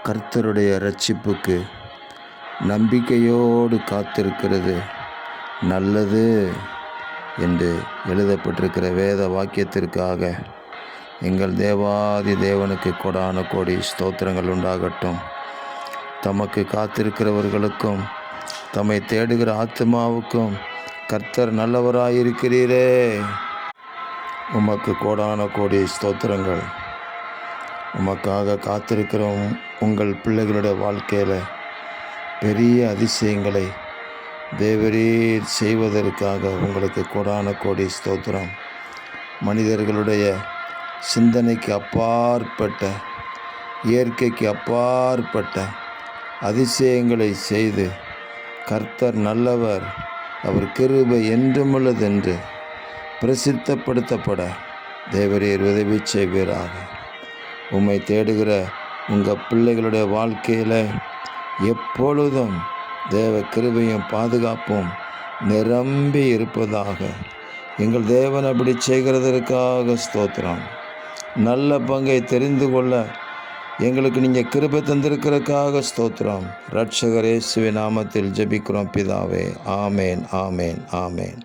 கர்த்தருடைய இரட்சிப்புக்கு நம்பிக்கையோடு காத்திருக்கிறது நல்லது என்று எழுதப்பட்டிருக்கிற வேத வாக்கியத்திற்காக எங்கள் தேவாதி தேவனுக்கு கொடான கோடி ஸ்தோத்திரங்கள் உண்டாகட்டும். தமக்கு காத்திருக்கிறவர்களுக்கும் தம்மை தேடுகிற ஆத்மாவுக்கும் கர்த்தர் நல்லவராயிருக்கிறீரே. உமக்கு கோடான கோடி ஸ்தோத்திரங்கள். உமக்காக காத்திருக்கிற உங்கள் பிள்ளைகளுடைய வாழ்க்கையில் பெரிய அதிசயங்களை தேவரீர் செய்வதற்காக உங்களுக்கு கோடான கோடி ஸ்தோத்திரம். மனிதர்களுடைய சிந்தனைக்கு அப்பாற்பட்ட, இயற்கைக்கு அப்பாற்பட்ட அதிசயங்களை செய்து கர்த்தர் நல்லவர், அவர் கிருபை என்றுமுள்ளதென்று பிரசித்தப்படுத்தப்பட தேவரீர் உதவி செய்வீராக. உம்மை தேடுகிற உங்கள் பிள்ளைகளுடைய வாழ்க்கையில் எப்பொழுதும் தேவ கிருபையும் பாதுகாப்பும் நிரம்பி இருப்பதாக. எங்கள் தேவன் அப்படி செய்கிறதற்காக ஸ்தோத்திரம். நல்ல பங்கை தெரிந்து கொள்ள எங்களுக்கு நீங்கள் கிருபை தந்திருக்கிறதுக்காக ஸ்தோத்திரம். இரட்சகர் இயேசுவின் நாமத்தில் ஜெபிக்கிறோம் பிதாவே. ஆமேன், ஆமேன், ஆமேன்.